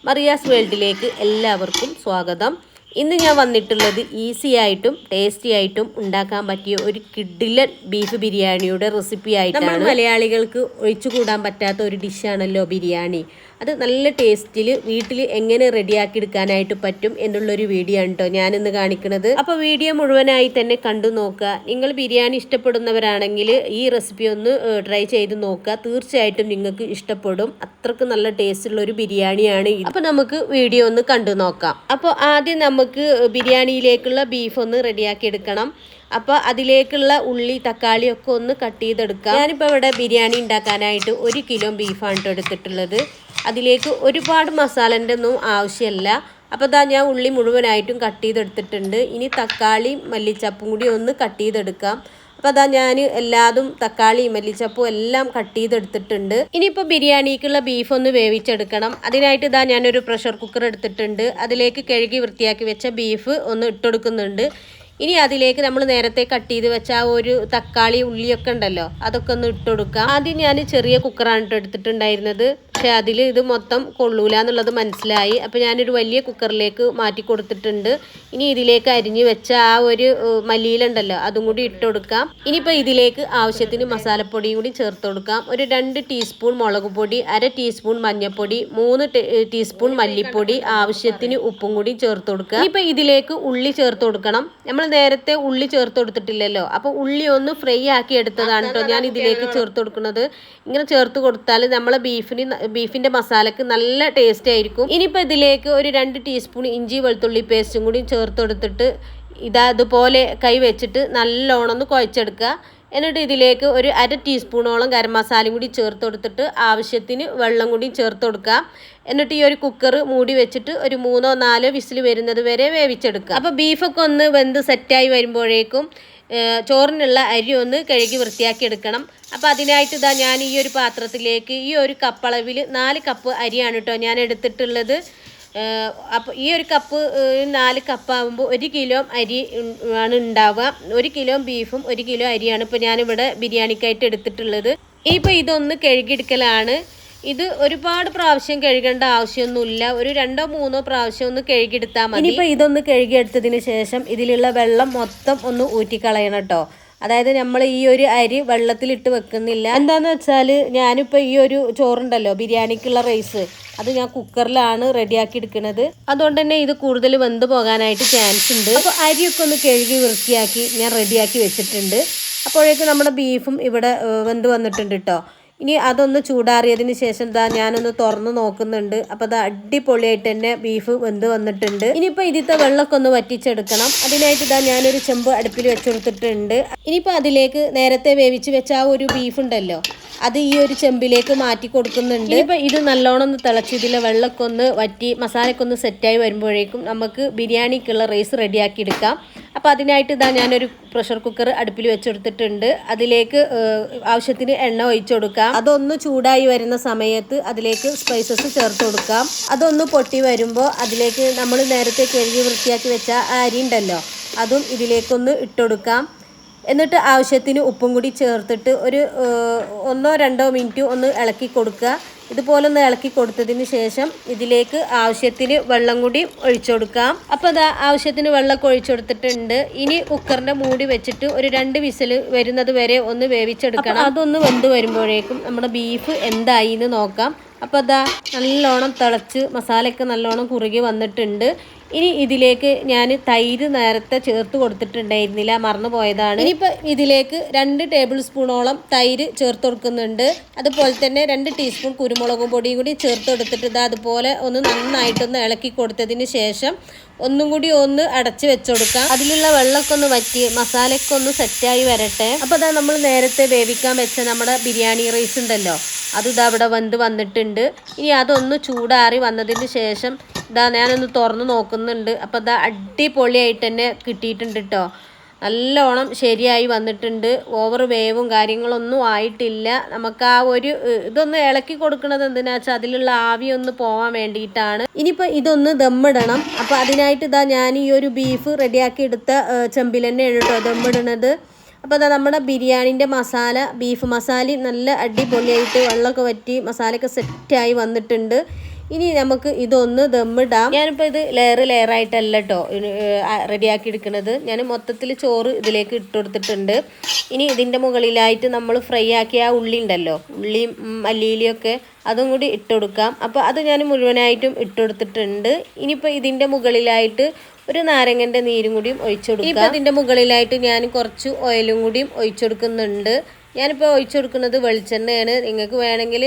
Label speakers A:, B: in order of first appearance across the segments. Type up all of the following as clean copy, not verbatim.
A: മറിയാസ് വേൾഡിലേക്ക് എല്ലാവർക്കും സ്വാഗതം. ഇന്ന് ഞാൻ വന്നിട്ടുള്ളത് ഈസി ആയിട്ടും ടേസ്റ്റി ആയിട്ടും ഉണ്ടാക്കാൻ പറ്റിയ ഒരു കിഡിലൻ ബീഫ് ബിരിയാണിയുടെ റെസിപ്പി ആയിട്ടാണ്. നമ്മൾ മലയാളികൾക്ക് ഒഴിച്ചുകൂടാൻ പറ്റാത്ത ഒരു ഡിഷാണല്ലോ ബിരിയാണി. അത് നല്ല ടേസ്റ്റിൽ വീട്ടിൽ എങ്ങനെ റെഡിയാക്കി എടുക്കാനായിട്ട് പറ്റും എന്നുള്ളൊരു വീഡിയോ ആണ് കേട്ടോ ഞാനിന്ന് കാണിക്കുന്നത്. അപ്പോൾ വീഡിയോ മുഴുവനായി തന്നെ കണ്ടു നോക്കുക. നിങ്ങൾ ബിരിയാണി ഇഷ്ടപ്പെടുന്നവരാണെങ്കിൽ ഈ റെസിപ്പി ഒന്ന് ട്രൈ ചെയ്ത് നോക്കുക. തീർച്ചയായിട്ടും നിങ്ങൾക്ക് ഇഷ്ടപ്പെടും. അത്രക്ക് നല്ല ടേസ്റ്റുള്ള ഒരു ബിരിയാണിയാണ് ഇത്. അപ്പോൾ നമുക്ക് വീഡിയോ ഒന്ന് കണ്ടു നോക്കാം. അപ്പോൾ ആദ്യം നമുക്ക് ബിരിയാണിയിലേക്കുള്ള ബീഫ് ഒന്ന് റെഡിയാക്കി എടുക്കണം. അപ്പോൾ അതിലേക്കുള്ള ഉള്ളി തക്കാളി ഒക്കെ ഒന്ന് കട്ട് ചെയ്തെടുക്കാം. ഞാനിപ്പോൾ ഇവിടെ ബിരിയാണി ഉണ്ടാക്കാനായിട്ട് 1 കിലോ ബീഫാണ് എടുത്തിട്ടുള്ളത്. അതിലേക്ക് ഒരുപാട് മസാലൻ്റെ ഒന്നും ആവശ്യമില്ല. അപ്പോൾ ഞാൻ ഉള്ളി മുഴുവനായിട്ടും കട്ട് ചെയ്തെടുത്തിട്ടുണ്ട്. ഇനി തക്കാളിയും മല്ലിച്ചപ്പും കൂടി ഒന്ന് കട്ട് ചെയ്തെടുക്കാം. അപ്പോൾ ഞാൻ എല്ലാതും തക്കാളിയും മല്ലിച്ചപ്പും എല്ലാം കട്ട് ചെയ്തെടുത്തിട്ടുണ്ട്. ഇനിയിപ്പോൾ ബിരിയാണിക്കുള്ള ബീഫ് ഒന്ന് വേവിച്ചെടുക്കണം. അതിനായിട്ട് ഞാനൊരു പ്രഷർ കുക്കർ എടുത്തിട്ടുണ്ട്. അതിലേക്ക് കഴുകി വൃത്തിയാക്കി വെച്ച ബീഫ് ഒന്ന് ഇട്ടെടുക്കുന്നുണ്ട്. ഇനി അതിലേക്ക് നമ്മൾ നേരത്തെ കട്ട് ചെയ്ത് വെച്ച ആ ഒരു തക്കാളി ഉള്ളിയൊക്കെ ഉണ്ടല്ലോ, അതൊക്കെ ഒന്ന് ഇട്ട് കൊടുക്കാം. ആദ്യം ഞാൻ ചെറിയ കുക്കറാണ് എടുത്തിട്ടുണ്ടായിരുന്നത്. പക്ഷേ അതിൽ ഇത് മൊത്തം കൊള്ളൂല എന്നുള്ളത് മനസ്സിലായി. അപ്പോൾ ഞാനൊരു വലിയ കുക്കറിലേക്ക് മാറ്റി കൊടുത്തിട്ടുണ്ട്. ഇനി ഇതിലേക്ക് അരിഞ്ഞ് വെച്ച ആ ഒരു മല്ലിയിലുണ്ടല്ലോ അതും കൂടി ഇട്ട് കൊടുക്കാം. ഇനിയിപ്പോൾ ഇതിലേക്ക് ആവശ്യത്തിന് മസാലപ്പൊടിയും കൂടി ചേർത്ത് കൊടുക്കാം. ഒരു 2 ടീസ്പൂൺ മുളക് പൊടി, 1/2 ടീസ്പൂൺ മഞ്ഞൾപ്പൊടി, 3 ടീസ്പൂൺ മല്ലിപ്പൊടി, ആവശ്യത്തിന് ഉപ്പും കൂടി ചേർത്ത് കൊടുക്കുക. ഇനിയിപ്പോൾ ഇതിലേക്ക് ഉള്ളി ചേർത്ത് കൊടുക്കണം. നമ്മൾ നേരത്തെ ഉള്ളി ചേർത്ത് കൊടുത്തിട്ടില്ലല്ലോ, അപ്പോൾ ഉള്ളി ഒന്ന് ഫ്രൈ ആക്കി എടുത്തതാണ് കേട്ടോ ഞാൻ ഇതിലേക്ക് ചേർത്ത് കൊടുക്കുന്നത്. ഇങ്ങനെ ചേർത്ത് കൊടുത്താൽ നമ്മളെ ബീഫിൻ്റെ മസാലക്ക് നല്ല ടേസ്റ്റ് ആയിരിക്കും. ഇനിയിപ്പോൾ ഇതിലേക്ക് ഒരു 2 ടീസ്പൂൺ ഇഞ്ചി വെളുത്തുള്ളി പേസ്റ്റും കൂടി ചേർത്ത് കൊടുത്തിട്ട് അതുപോലെ കൈ വെച്ചിട്ട് നല്ലോണം ഒന്ന് കുഴച്ചെടുക്കുക. എന്നിട്ട് ഇതിലേക്ക് ഒരു 1/2 ടീസ്പൂണോളം ഗരം മസാലയും കൂടി ചേർത്ത് കൊടുത്തിട്ട് ആവശ്യത്തിന് വെള്ളം കൂടി ചേർത്ത് കൊടുക്കുക. എന്നിട്ട് ഈ ഒരു കുക്കർ മൂടി വെച്ചിട്ട് ഒരു 3-4 വിസിൽ വരുന്നത് വരെ വേവിച്ചെടുക്കുക. അപ്പോൾ ബീഫൊക്കെ ഒന്ന് വെന്ത് സെറ്റായി വരുമ്പോഴേക്കും ചോറിനുള്ള അരി ഒന്ന് കഴുകി വൃത്തിയാക്കി എടുക്കണം. അപ്പോൾ അതിനായിട്ട് ഞാൻ ഈ ഒരു പാത്രത്തിലേക്ക് ഈ ഒരു കപ്പളവിൽ 4 കപ്പ് അരിയാണ് കേട്ടോ ഞാൻ എടുത്തിട്ടുള്ളത്. അപ്പോൾ ഈ ഒരു കപ്പ് 4 കപ്പാകുമ്പോൾ 1 കിലോ അരി ആണ് ഉണ്ടാവുക. 1 കിലോ ബീഫും 1 കിലോ അരിയാണ് ഇപ്പോൾ ഞാനിവിടെ ബിരിയാണിക്കായിട്ട് എടുത്തിട്ടുള്ളത്. ഇനിയിപ്പോൾ ഇതൊന്ന് കഴുകിയെടുക്കലാണ്. ഇത് ഒരുപാട് പ്രാവശ്യം കഴുകേണ്ട ആവശ്യമൊന്നുമില്ല. ഒരു 2-3 പ്രാവശ്യം ഒന്ന് കഴുകിയെടുത്താൽ മതി. ഇനിയിപ്പോൾ ഇതൊന്ന് കഴുകിയെടുത്തതിന് ശേഷം ഇതിലുള്ള വെള്ളം മൊത്തം ഒന്ന് ഊറ്റിക്കളയണം കേട്ടോ. അതായത് നമ്മൾ ഈ ഒരു അരി വെള്ളത്തിലിട്ട് വെക്കുന്നില്ല. എന്താണെന്ന് വെച്ചാൽ ഞാനിപ്പോൾ ഈ ഒരു ചോറുണ്ടല്ലോ ബിരിയാണിക്കുള്ള റൈസ്, അത് ഞാൻ കുക്കറിലാണ് റെഡിയാക്കി എടുക്കുന്നത്. അതുകൊണ്ട് തന്നെ ഇത് കൂടുതൽ വെന്ത് പോകാനായിട്ട് ചാൻസ് ഉണ്ട്. അപ്പോൾ അരിയൊക്കെ ഒന്ന് കഴുകി വൃത്തിയാക്കി ഞാൻ റെഡിയാക്കി വെച്ചിട്ടുണ്ട്. അപ്പോഴേക്കും നമ്മുടെ ബീഫും ഇവിടെ വെന്ത് വന്നിട്ടുണ്ട് കേട്ടോ. ഇനി അതൊന്ന് ചൂടാറിയതിന് ശേഷം ഞാനൊന്ന് തുറന്ന് നോക്കുന്നുണ്ട്. അപ്പോൾ അടിപൊളിയായിട്ട് തന്നെ ബീഫ് വെന്ത് വന്നിട്ടുണ്ട്. ഇനിയിപ്പോൾ ഇതിലത്തെ വെള്ളമൊക്കെ ഒന്ന് വറ്റിച്ചെടുക്കണം. അതിനായിട്ട് ഞാനൊരു ചെമ്പ് അടുപ്പിൽ വെച്ചെടുത്തിട്ടുണ്ട്. ഇനിയിപ്പോൾ അതിലേക്ക് നേരത്തെ വേവിച്ച് വെച്ച ആ ഒരു ബീഫ് ഉണ്ടല്ലോ, അത് ഈ ഒരു ചെമ്പിലേക്ക് മാറ്റി കൊടുക്കുന്നുണ്ട്. ഇനിയിപ്പോൾ ഇത് നല്ലോണം ഒന്ന് തിളച്ച് ഇതിലെ വെള്ളമൊക്കെ ഒന്ന് വറ്റി മസാലയൊക്കെ ഒന്ന് സെറ്റായി വരുമ്പോഴേക്കും നമുക്ക് ബിരിയാണിക്കുള്ള റൈസ് റെഡിയാക്കി എടുക്കാം. അപ്പോൾ അതിനായിട്ട് ഞാനൊരു പ്രഷർ കുക്കർ അടുപ്പിൽ വെച്ചെടുത്തിട്ടുണ്ട്. അതിലേക്ക് ആവശ്യത്തിന് എണ്ണ ഒഴിച്ചു കൊടുക്കാം. അതൊന്ന് ചൂടായി വരുന്ന സമയത്ത് അതിലേക്ക് സ്പൈസസ് ചേർത്ത് കൊടുക്കാം. അതൊന്ന് പൊട്ടി വരുമ്പോൾ അതിലേക്ക് നമ്മൾ നേരത്തെ കഴുകി വൃത്തിയാക്കി വെച്ച അരി ഉണ്ടല്ലോ അതും ഇതിലേക്കൊന്ന് ഇട്ടുകൊടുക്കാം. എന്നിട്ട് ആവശ്യത്തിന് ഉപ്പും കൂടി ചേർത്തിട്ട് ഒരു 1-2 മിനിറ്റ് ഒന്ന് ഇളക്കി കൊടുക്കുക. ഇതുപോലെ ഒന്ന് ഇളക്കി കൊടുത്തതിന് ശേഷം ഇതിലേക്ക് ആവശ്യത്തിന് വെള്ളം കൂടി ഒഴിച്ചു കൊടുക്കാം. അപ്പോൾ ആവശ്യത്തിന് വെള്ളമൊക്കെ ഒഴിച്ചു കൊടുത്തിട്ടുണ്ട്. ഇനി കുക്കറിൻ്റെ മൂടി വെച്ചിട്ട് ഒരു 2 വിസിൽ വരുന്നത് വരെ ഒന്ന് വേവിച്ചെടുക്കണം. അതൊന്ന് വെന്ത് വരുമ്പോഴേക്കും നമ്മുടെ ബീഫ് എന്തായി എന്ന് നോക്കാം. അപ്പോൾ നല്ലോണം തിളച്ച് മസാലയൊക്കെ നല്ലോണം കുറുകി വന്നിട്ടുണ്ട്. ഇനി ഇതിലേക്ക് ഞാൻ തൈര് നേരത്തെ ചേർത്ത് കൊടുത്തിട്ടുണ്ടായിരുന്നില്ല, മറന്നു പോയതാണ്. ഇനിയിപ്പോൾ ഇതിലേക്ക് 2 ടേബിൾ സ്പൂണോളം തൈര് ചേർത്ത് കൊടുക്കുന്നുണ്ട്. അതുപോലെ തന്നെ 2 ടീസ്പൂൺ കുരുമുളക് പൊടിയും കൂടി ചേർത്ത് കൊടുത്തിട്ട് അതുപോലെ ഒന്ന് നന്നായിട്ടൊന്ന് ഇളക്കി കൊടുത്തതിന് ശേഷം ഒന്നും കൂടി ഒന്ന് അടച്ച് വെച്ചുകൊടുക്കാം. അതിലുള്ള വെള്ളമൊക്കെ ഒന്ന് വറ്റി മസാലയൊക്കെ ഒന്ന് സെറ്റായി വരട്ടെ. അപ്പോൾ നമ്മൾ നേരത്തെ വേവിക്കാൻ വെച്ച നമ്മുടെ ബിരിയാണി റൈസ് ഉണ്ടല്ലോ, അത് അവിടെ വെന്ത് വന്നിട്ടുണ്ട്. ഇനി അതൊന്ന് ചൂടാറി വന്നതിന് ശേഷം ഞാനൊന്ന് തുറന്ന് നോക്കുന്നുണ്ട്. അപ്പോൾ അടിപൊളിയായിട്ട് തന്നെ കിട്ടിയിട്ടുണ്ട് കേട്ടോ. നല്ലോണം ശരിയായി വന്നിട്ടുണ്ട്. ഓവർ വേവും കാര്യങ്ങളൊന്നും ആയിട്ടില്ല. നമുക്ക് ആ ഒരു ഇതൊന്ന് ഇളക്കി കൊടുക്കുന്നത് എന്തിനാ വെച്ചാൽ അതിലുള്ള ആവി ഒന്ന് പോകാൻ വേണ്ടിയിട്ടാണ്. ഇനിയിപ്പോൾ ഇതൊന്ന് ദമ്മിടണം. അപ്പോൾ അതിനായിട്ട് ഞാൻ ഈ ഒരു ബീഫ് റെഡിയാക്കി എടുത്ത ചെമ്പിൽ തന്നെയാണ് കേട്ടോ ദമ്മിടുന്നത്. അപ്പോൾ നമ്മുടെ ബിരിയാണിൻ്റെ മസാല ബീഫ് മസാല നല്ല അടിപൊളിയായിട്ട് വെള്ളമൊക്കെ വറ്റി മസാലയൊക്കെ സെറ്റായി വന്നിട്ടുണ്ട്. ഇനി നമുക്ക് ഇതൊന്ന് ദമ്മിടാം. ഞാനിപ്പോൾ ഇത് ലെയറായിട്ടല്ല കേട്ടോ റെഡിയാക്കി എടുക്കുന്നത്. ഞാൻ മൊത്തത്തിൽ ചോറ് ഇതിലേക്ക് ഇട്ട് കൊടുത്തിട്ടുണ്ട്. ഇനി ഇതിൻ്റെ മുകളിലായിട്ട് നമ്മൾ ഫ്രൈ ആക്കിയ ആ ഉള്ളി ഉണ്ടല്ലോ, ഉള്ളിയും മല്ലിയിലൊക്കെ അതും കൂടി ഇട്ട് കൊടുക്കാം. അപ്പോൾ അത് ഞാൻ മുഴുവനായിട്ടും ഇട്ട് കൊടുത്തിട്ടുണ്ട്. ഇനിയിപ്പോൾ ഇതിൻ്റെ മുകളിലായിട്ട് ഒരു നാരങ്ങൻ്റെ നീരും കൂടിയും ഒഴിച്ചു കൊടുക്കാം. ഇപ്പോൾ ഇതിൻ്റെ മുകളിലായിട്ട് ഞാൻ കുറച്ച് ഓയിലും കൂടിയും ഒഴിച്ചു കൊടുക്കുന്നുണ്ട്. ഞാനിപ്പോൾ ഒഴിച്ചു കൊടുക്കുന്നത് വെളിച്ചെണ്ണയാണ്. നിങ്ങൾക്ക് വേണമെങ്കിൽ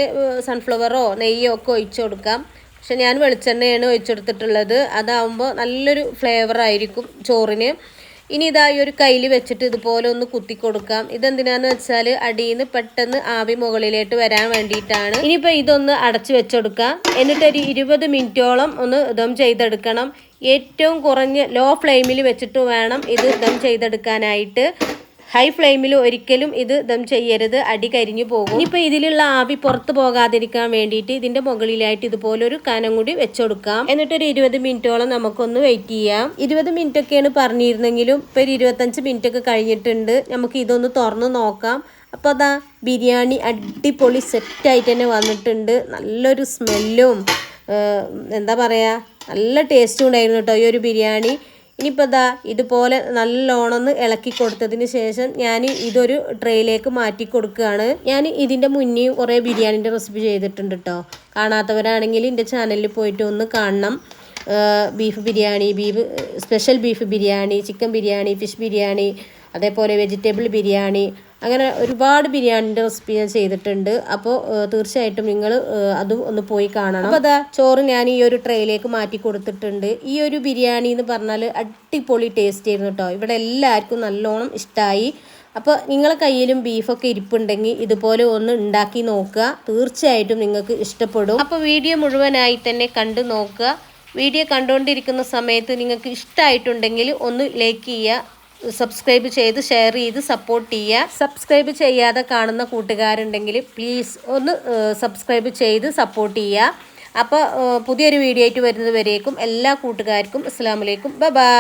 A: സൺഫ്ലവറോ നെയ്യോ ഒക്കെ ഒഴിച്ചു കൊടുക്കാം. പക്ഷെ ഞാൻ വെളിച്ചെണ്ണയാണ് ഒഴിച്ചു കൊടുത്തിട്ടുള്ളത്. അതാവുമ്പോൾ നല്ലൊരു ഫ്ലേവറായിരിക്കും ചോറിന്. ഇനി ഇതാ ഈ ഒരു കയ്യിൽ വെച്ചിട്ട് ഇതുപോലെ ഒന്ന് കുത്തി കൊടുക്കാം. ഇതെന്തിനാന്ന് വെച്ചാൽ അടിയിൽ നിന്ന് പെട്ടെന്ന് ആവി മുകളിലേക്ക് വരാൻ വേണ്ടിയിട്ടാണ്. ഇനിയിപ്പോൾ ഇതൊന്ന് അടച്ച് വെച്ചെടുക്കാം. എന്നിട്ടൊരു 20 മിനിറ്റോളം ഒന്ന് ദം ചെയ്തെടുക്കണം. ഏറ്റവും കുറഞ്ഞ ലോ ഫ്ലെയിമിൽ വെച്ചിട്ട് വേണം ഇത് ദം ചെയ്തെടുക്കാനായിട്ട്. ഹൈ ഫ്ലെയിമിൽ ഒരിക്കലും ഇത് ദം ചെയ്യരുത്, അടി കരിഞ്ഞു പോകും. ഇനിയിപ്പോൾ ഇതിലുള്ള ആവി പുറത്ത് പോകാതിരിക്കാൻ വേണ്ടിയിട്ട് ഇതിൻ്റെ മുകളിലായിട്ട് ഇതുപോലെ ഒരു കനം കൂടി വെച്ചുകൊടുക്കാം. എന്നിട്ടൊരു 20 മിനിറ്റോളം നമുക്കൊന്ന് വെയിറ്റ് ചെയ്യാം. 20 മിനിറ്റ് ഒക്കെയാണ് പറഞ്ഞിരുന്നെങ്കിലും ഇപ്പോൾ ഒരു 25 മിനിറ്റ് ഒക്കെ കഴിഞ്ഞിട്ടുണ്ട്. നമുക്ക് ഇതൊന്ന് തുറന്ന് നോക്കാം. അപ്പോൾ അതാ ബിരിയാണി അടിപൊളി സെറ്റായിട്ട് തന്നെ വന്നിട്ടുണ്ട്. നല്ലൊരു സ്മെല്ലും എന്താ പറയുക, നല്ല ടേസ്റ്റും ഉണ്ടായിരുന്നു കേട്ടോ ഈ ഒരു ബിരിയാണി. ഇനിയിപ്പോൾ ഇതാ ഇതുപോലെ നല്ലോണം ഇളക്കി കൊടുത്തതിന് ശേഷം ഞാൻ ഇതൊരു ട്രേയിലേക്ക് മാറ്റി കൊടുക്കുകയാണ്. ഞാൻ ഇതിൻ്റെ മുന്നേയും കുറേ ബിരിയാണിൻ്റെ റെസിപ്പി ചെയ്തിട്ടുണ്ട് കേട്ടോ. കാണാത്തവരാണെങ്കിൽ എൻ്റെ ചാനലിൽ പോയിട്ട് ഒന്ന് കാണണം. Beef biryani, special beef biryani, chicken biryani, fish biryani, അതേപോലെ വെജിറ്റബിൾ ബിരിയാണി, അങ്ങനെ ഒരുപാട് ബിരിയാണിൻ്റെ റെസിപ്പി ഞാൻ ചെയ്തിട്ടുണ്ട്. അപ്പോൾ തീർച്ചയായിട്ടും നിങ്ങൾ അതും ഒന്ന് പോയി കാണണം. അപ്പോൾ അതാ ചോറ് ഞാൻ ഈ ഒരു ട്രേയിലേക്ക് മാറ്റി കൊടുത്തിട്ടുണ്ട്. ഈ ഒരു ബിരിയാണി എന്ന് പറഞ്ഞാൽ അടിപൊളി ടേസ്റ്റ് ആയിരുന്നു കേട്ടോ. ഇവിടെ എല്ലാവർക്കും നല്ലോണം ഇഷ്ടമായി. അപ്പോൾ നിങ്ങളെ കയ്യിലും ബീഫൊക്കെ ഇരിപ്പുണ്ടെങ്കിൽ ഇതുപോലെ ഒന്ന് ഉണ്ടാക്കി നോക്കുക. തീർച്ചയായിട്ടും നിങ്ങൾക്ക് ഇഷ്ടപ്പെടും. അപ്പോൾ വീഡിയോ മുഴുവനായി തന്നെ കണ്ടു നോക്കുക. വീഡിയോ കണ്ടുകൊണ്ടിരിക്കുന്ന സമയത്ത് നിങ്ങൾക്ക് ഇഷ്ടമായിട്ടുണ്ടെങ്കിൽ ഒന്ന് ലൈക്ക് ചെയ്യുക, സബ്സ്ക്രൈബ് ചെയ്ത് ഷെയർ ചെയ്ത് സപ്പോർട്ട് ചെയ്യുക. സബ്സ്ക്രൈബ് ചെയ്യാതെ കാണുന്ന കൂട്ടുകാരുണ്ടെങ്കിൽ പ്ലീസ് ഒന്ന് സബ്സ്ക്രൈബ് ചെയ്ത് സപ്പോർട്ട് ചെയ്യുക. അപ്പോൾ പുതിയൊരു വീഡിയോ ആയിട്ട് വരുന്നത് വരേക്കും എല്ലാ കൂട്ടുകാർക്കും അസ്സലാമു അലൈക്കും, ബൈ ബൈ.